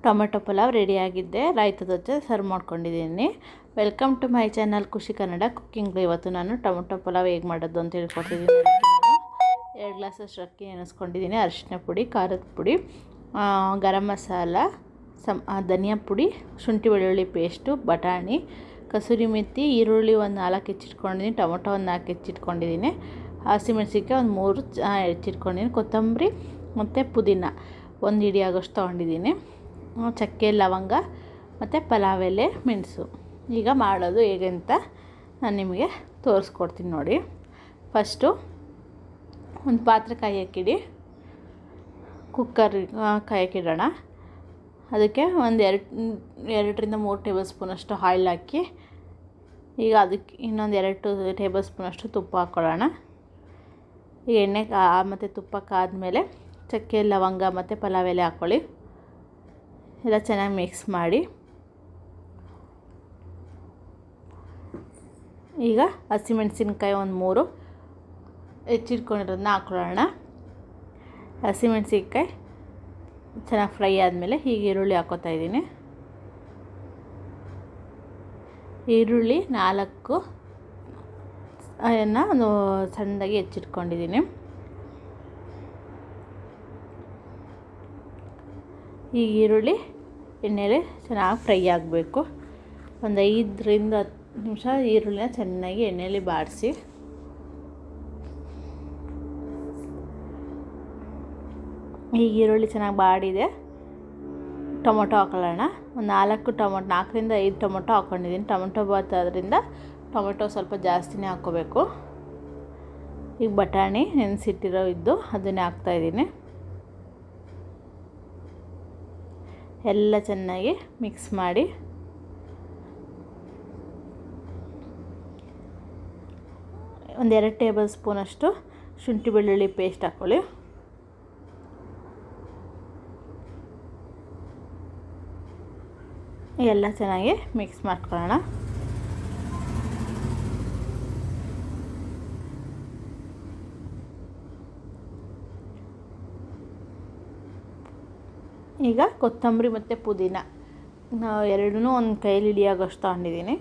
Tomato pulao ರೆಡಿಯಾಗಿದ್ದೆ. ರಾಯ್ತದ ಜೊತೆ serve ಮಾಡ್ಕೊಂಡಿದ್ದೀನಿ. Welcome to my channel ಖುಷಿ ಕನ್ನಡ ಕುಕ್ಕಿಂಗ್. ಇವತ್ತು ನಾನು ಟೊಮೆಟೊ ಪಲಾವ್ ಹೇಗೆ ಮಾಡೋದು ಅಂತ ಹೇಳ್ಕೊಡ್ತಿದ್ದೀನಿ. 2 ಗ್ಲಾಸಷ್ಟು ಅಕ್ಕಿ ನೆನೆಸ್ಕೊಂಡಿದ್ದೀನಿ. ಅರಿಶಿನ ಪುಡಿ, ಖಾರದ ಪುಡಿ, ಗರಂ ಮಸಾಲ, ಧನಿಯಾ ಪುಡಿ, ಶುಂಠಿ ಬೆಳ್ಳುಳ್ಳಿ ಪೇಸ್ಟು, ಬಟಾಣಿ, ಕಸೂರಿ ಮೆಥಿ, ಈರುಳ್ಳಿ ಒಂದು 4 ಹೆಚ್ಚಿಟ್ಕೊಂಡಿದ್ದೀನಿ, ಟೊಮೆಟೊ ಒಂದು 4 ಹೆಚ್ಚಿಟ್ಕೊಂಡಿದ್ದೀನಿ, ಹಸಿಮೆಣಸಿನ್ಕಾಯಿ ಒಂದು 3 ಹೆಚ್ಚಿಟ್ಕೊಂಡಿದ್ದೀನಿ, ಕೊತ್ತಂಬರಿ ಮತ್ತು ಪುದೀನ ಒಂದು ಹಿಡಿ ಆಗೋಷ್ಟು ತೊಗೊಂಡಿದ್ದೀನಿ, ಚಕ್ಕೆ, ಲವಂಗ ಮತ್ತು ಪಲಾವ್ ಎಲೆ, ಮೆಣಸು. ಈಗ ಮಾಡೋದು ಹೇಗೆ ಅಂತ ನಾನು ನಿಮಗೆ ತೋರಿಸ್ಕೊಡ್ತೀನಿ ನೋಡಿ. ಫಸ್ಟು ಒಂದು ಪಾತ್ರೆ ಕಾಯಕ್ಕಿಡಿ, ಕುಕ್ಕರ್ ಕಾಯಕ್ಕಿಡೋಣ. ಅದಕ್ಕೆ ಒಂದು 2ರಿಂದ 3 ಟೇಬಲ್ ಸ್ಪೂನಷ್ಟು ಆಯಿಲ್ ಹಾಕಿ, ಈಗ ಅದಕ್ಕೆ ಇನ್ನೊಂದು 2 ಟೇಬಲ್ ಸ್ಪೂನಷ್ಟು ತುಪ್ಪ ಹಾಕ್ಕೊಳ್ಳೋಣ. ಈಗ ಎಣ್ಣೆ ಮತ್ತು ತುಪ್ಪ ಕಾದ್ಮೇಲೆ ಚಕ್ಕೆ, ಲವಂಗ ಮತ್ತು ಪಲಾವ್ ಎಲೆ ಹಾಕ್ಕೊಳ್ಳಿ. ಎಲ್ಲ ಚೆನ್ನಾಗಿ ಮಿಕ್ಸ್ ಮಾಡಿ. ಈಗ ಹಸಿಮೆಣಸಿನ್ಕಾಯಿ ಒಂದು 3 ಹೆಚ್ಚಿಟ್ಕೊಂಡಿರೋದನ್ನ ಹಾಕ್ಕೊಳ್ಳೋಣ. ಹಸಿಮೆಣಸಿನ್ಕಾಯಿ ಚೆನ್ನಾಗಿ ಫ್ರೈ ಆದಮೇಲೆ ಈಗ ಈರುಳ್ಳಿ ಹಾಕ್ಕೋತಾ ಇದ್ದೀನಿ. ಈರುಳ್ಳಿ 4 ಒಂದು ಸಣ್ಣದಾಗಿ ಹೆಚ್ಚಿಟ್ಕೊಂಡಿದ್ದೀನಿ. ಈ ಈರುಳ್ಳಿ ಎಣ್ಣೆಲಿ ಚೆನ್ನಾಗಿ ಫ್ರೈ ಆಗಬೇಕು. ಒಂದು 5ರಿಂದ 10 ನಿಮಿಷ ಈರುಳ್ಳಿನ ಚೆನ್ನಾಗಿ ಎಣ್ಣೆಯಲ್ಲಿ ಬಾಡಿಸಿ. ಈಗ ಈರುಳ್ಳಿ ಚೆನ್ನಾಗಿ ಬಾಡಿದೆ. ಟೊಮೊಟೊ ಹಾಕೊಳ್ಳೋಣ. ಒಂದು 4ರಿಂದ 5 ಟೊಮೊಟೊ ಹಾಕ್ಕೊಂಡಿದ್ದೀನಿ. ಟೊಮೊಟೊ ಬಾತ್ ಆದ್ದರಿಂದ ಟೊಮೊಟೊ ಸ್ವಲ್ಪ ಜಾಸ್ತಿನೇ ಹಾಕ್ಕೋಬೇಕು. ಈಗ ಬಟಾಣಿ ನೆನೆಸಿಟ್ಟಿರೋ ಅದನ್ನೇ ಹಾಕ್ತಾಯಿದ್ದೀನಿ. ಎಲ್ಲ ಚೆನ್ನಾಗಿ ಮಿಕ್ಸ್ ಮಾಡಿ. ಒಂದು 2 ಟೇಬಲ್ ಸ್ಪೂನಷ್ಟು ಶುಂಠಿ ಬೆಳ್ಳುಳ್ಳಿ ಪೇಸ್ಟ್ ಹಾಕ್ಕೊಳ್ಳಿ. ಎಲ್ಲ ಚೆನ್ನಾಗಿ ಮಿಕ್ಸ್ ಮಾಡ್ಕೊಳ್ಳೋಣ. ಈಗ ಕೊತ್ತಂಬರಿ ಮತ್ತು ಪುದೀನ ಎರಡನ್ನೂ ಒಂದು ಕೈಲಿ ಹಿಡಿಯಾಗೋಷ್ಟು ತಗೊಂಡಿದ್ದೀನಿ.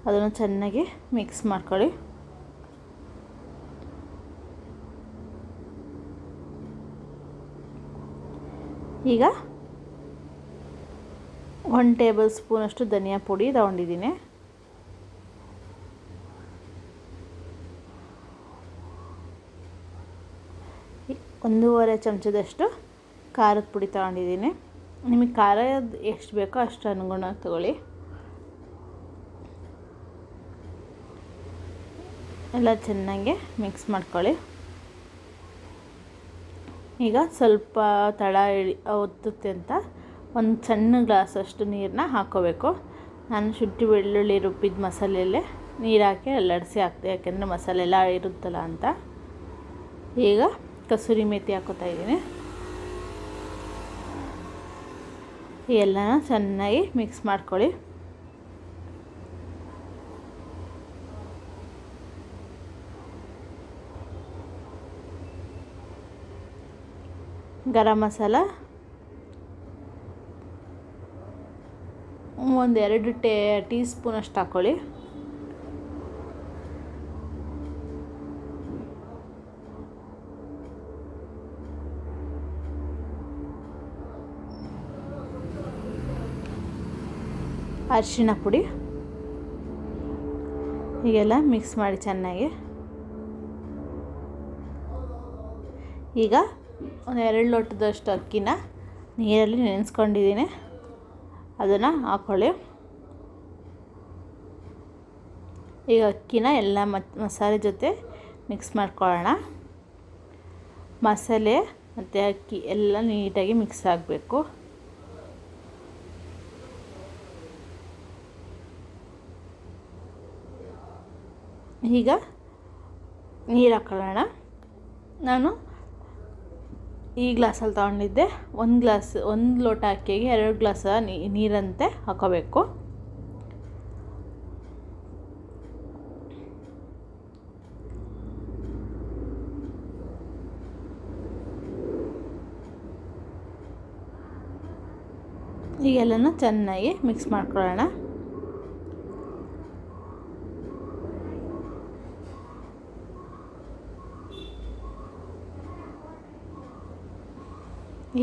ಅದನ್ನು ಚೆನ್ನಾಗಿ ಮಿಕ್ಸ್ ಮಾಡ್ಕೊಳ್ಳಿ. ಈಗ 1 ಟೇಬಲ್ ಸ್ಪೂನಷ್ಟು ಧನಿಯಾ ಪುಡಿ ತಗೊಂಡಿದ್ದೀನಿ. ಒಂದೂವರೆ ಚಮಚದಷ್ಟು ಖಾರದ ಪುಡಿ ತಗೊಂಡಿದ್ದೀನಿ. ನಿಮಗೆ ಖಾರ ಎಷ್ಟು ಬೇಕೋ ಅಷ್ಟು ಅನುಗುಣವಾಗಿ ತಗೊಳ್ಳಿ. ಎಲ್ಲ ಚೆನ್ನಾಗಿ ಮಿಕ್ಸ್ ಮಾಡ್ಕೊಳ್ಳಿ. ಈಗ ಸ್ವಲ್ಪ ತಳ ಒತ್ತುತ್ತೆ ಅಂತ ಒಂದು ಸಣ್ಣ ಗ್ಲಾಸಷ್ಟು ನೀರನ್ನ ಹಾಕ್ಕೋಬೇಕು. ನಾನು ಶುಂಠಿ ಬೆಳ್ಳುಳ್ಳಿ ರುಬ್ಬಿದ ಮಸಾಲೆಯಲ್ಲೇ ನೀರು ಹಾಕಿ ಅಲ್ಲಾಡಿಸಿ ಹಾಕ್ತೆ, ಯಾಕೆಂದರೆ ಮಸಾಲೆ ಎಲ್ಲ ಇರುತ್ತಲ್ಲ ಅಂತ. ಈಗ ಕಸೂರಿ ಮೆಥಿ ಹಾಕ್ಕೋತಾ ಇದ್ದೀನಿ. ಎಲ್ಲನ ಚೆನ್ನಾಗಿ ಮಿಕ್ಸ್ ಮಾಡ್ಕೊಳ್ಳಿ. ಗರಂ ಮಸಾಲ ಒಂದು 2 ಟೀ ಸ್ಪೂನಷ್ಟು ಹಾಕ್ಕೊಳ್ಳಿ. ಅರಿಶಿನ ಪುಡಿ ಹೀಗೆಲ್ಲ ಮಿಕ್ಸ್ ಮಾಡಿ ಚೆನ್ನಾಗಿ. ಈಗ ಒಂದು 2 ಲೋಟದಷ್ಟು ಅಕ್ಕಿನ ನೀರಲ್ಲಿ ನೆನೆಸ್ಕೊಂಡಿದ್ದೀನಿ, ಅದನ್ನು ಹಾಕ್ಕೊಳ್ಳಿ. ಈಗ ಅಕ್ಕಿನ ಎಲ್ಲ ಮಸಾಲೆ ಜೊತೆ ಮಿಕ್ಸ್ ಮಾಡ್ಕೊಳ್ಳೋಣ. ಮಸಾಲೆ ಮತ್ತು ಅಕ್ಕಿ ಎಲ್ಲ ನೀಟಾಗಿ ಮಿಕ್ಸ್ ಆಗಬೇಕು. ಈಗ ನೀರು ಹಾಕ್ಕೊಳ್ಳೋಣ. ನಾನು ಈ ಗ್ಲಾಸಲ್ಲಿ ತೊಗೊಂಡಿದ್ದೆ. 1 ಲೋಟ ಅಕ್ಕಿಗೆ 2 ಗ್ಲಾಸ್ ನೀರಂತೆ ಹಾಕೋಬೇಕು. ಈಗೆಲ್ಲನೂ ಚೆನ್ನಾಗಿ ಮಿಕ್ಸ್ ಮಾಡ್ಕೊಳ್ಳೋಣ.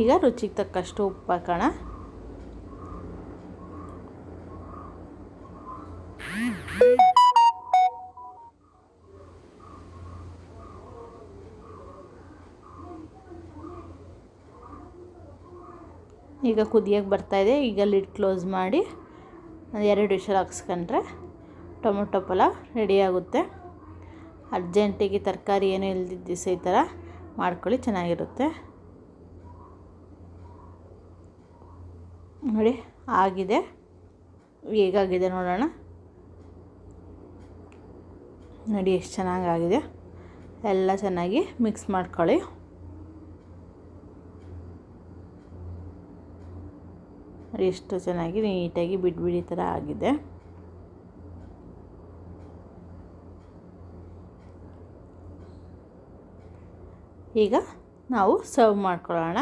ಈಗ ರುಚಿಗೆ ತಕ್ಕಷ್ಟು ಉಪ್ಪು ಹಾಕೋಣ. ಈಗ ಕುದಿಯೋಕ್ಕೆ ಬರ್ತಾಯಿದೆ. ಈಗ ಲಿಡ್ ಕ್ಲೋಸ್ ಮಾಡಿ 2 ವಿಷಲ್ ಹಾಕ್ಸ್ಕೊಂಡ್ರೆ ಟೊಮೊಟೊ ಪಲಾವ್ ರೆಡಿಯಾಗುತ್ತೆ. ಅರ್ಜೆಂಟಿಗೆ ತರಕಾರಿ ಏನೂ ಇಲ್ದಿದ್ದ ದಿವಸ ಈ ಥರ ಮಾಡ್ಕೊಳ್ಳಿ, ಚೆನ್ನಾಗಿರುತ್ತೆ. ನೋಡಿ ಆಗಿದೆ. ಹೇಗಾಗಿದೆ ನೋಡೋಣ. ನೋಡಿ ಎಷ್ಟು ಚೆನ್ನಾಗಾಗಿದೆ. ಎಲ್ಲ ಚೆನ್ನಾಗಿ ಮಿಕ್ಸ್ ಮಾಡ್ಕೊಳ್ಳಿ. ಎಷ್ಟು ಚೆನ್ನಾಗಿ ನೀಟಾಗಿ ಬಿಡಿ ಥರ ಆಗಿದೆ. ಈಗ ನಾವು ಸರ್ವ್ ಮಾಡ್ಕೊಳ್ಳೋಣ.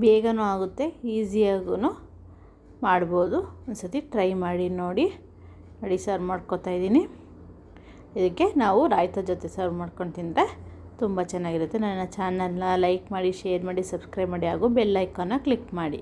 ಬೇಗನೂ ಆಗುತ್ತೆ, ಈಸಿಯಾಗೂ ಮಾಡ್ಬೋದು. ಒಂದ್ಸತಿ ಟ್ರೈ ಮಾಡಿ ನೋಡಿ. ಸರ್ವ್ ಮಾಡ್ಕೊತಾ ಇದ್ದೀನಿ. ಇದಕ್ಕೆ ನಾವು ರಾಯ್ತ ಜೊತೆ ಸರ್ವ್ ಮಾಡ್ಕೊಂಡು ತಿಂದರೆ ತುಂಬ ಚೆನ್ನಾಗಿರುತ್ತೆ. ನನ್ನ ಚಾನಲ್ನ ಲೈಕ್ ಮಾಡಿ, ಶೇರ್ ಮಾಡಿ, ಸಬ್ಸ್ಕ್ರೈಬ್ ಮಾಡಿ ಹಾಗೂ ಬೆಲ್ ಐಕಾನ್ನ ಕ್ಲಿಕ್ ಮಾಡಿ.